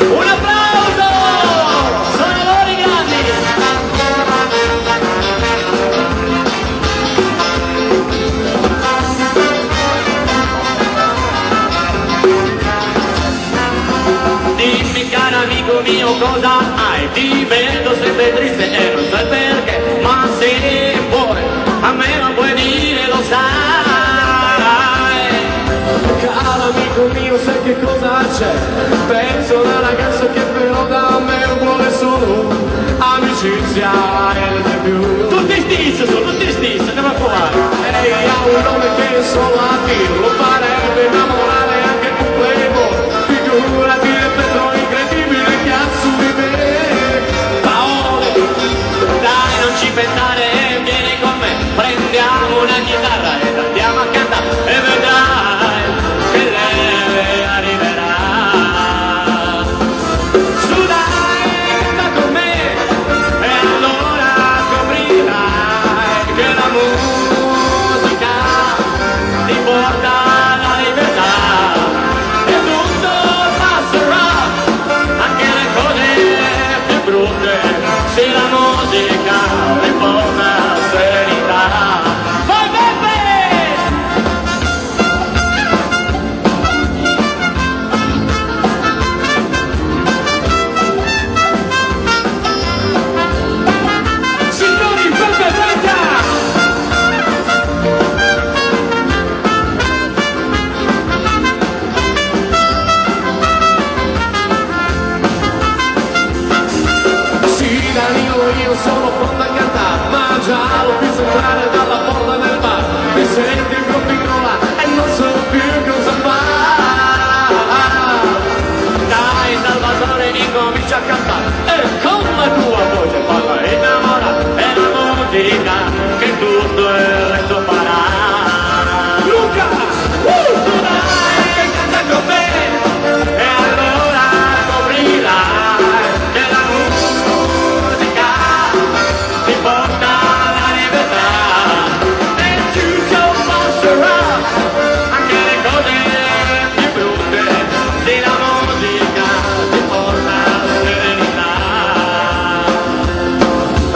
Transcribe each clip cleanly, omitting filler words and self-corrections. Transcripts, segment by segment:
Un applauso! Sono loro i grandi! Dimmi caro amico mio cosa hai, ti vedo sempre triste e non so il perché, ma se vuoi a me lo puoi dire, lo sai. Caro amico mio, sai che cosa c'è? Penso a una ragazza che però da me vuole solo amicizia e niente più. Tutti stessi, andiamo a provare. Lei ha un nome che solo a dirlo farebbe innamorare anche un playboy. Figurati il petro incredibile che ha su di me. Paolo, dai non ci pensare, vieni con me, prendiamo una chitarra ed andiamo a cantare e vedrai che lei arriverà. Su dai, canta con me e allora scoprirai che la musica ti porta alla libertà e tutto passerà, anche le cose più brutte, se la musica riporta serenità. Vai Beppe! Signori, Peppe Venga! Sì, Danilo, io sono pronto a cantare, ma già l'ho visto entrare dalla porta del bar. Mi senti il piccola e non so più cosa fare. Dai Salvatore, ricomincia a cantare e con la tua voce parla e innamora, è la musica che tutto il resto farà. Luca! Tu dai, canta con me e allora scoprirai che la musica ti porta alla libertà e tutto passerà, anche le cose più brutte, se la musica ti porta serenità.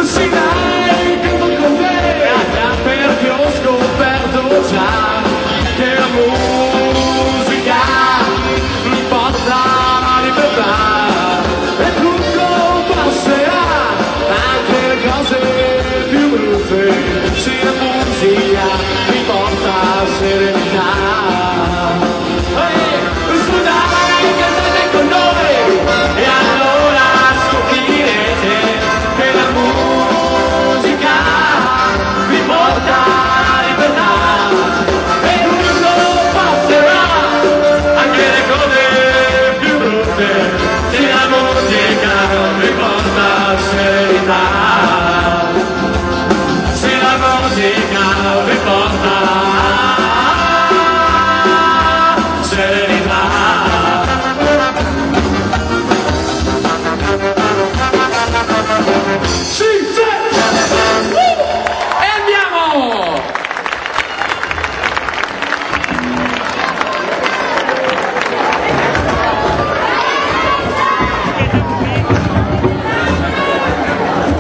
Sì, dai, canto con te, perché ho scoperto già che la musica mi porta alla libertà e tutto passerà, anche le cose più brutte, se la musica mi porta a serenità. Su dai, cantate con noi E allora scoprirete che la musica vi porta alla libertà e tutto passerà, anche le cose più brutte, se la musica vi porta alla serenità, se la musica vi porta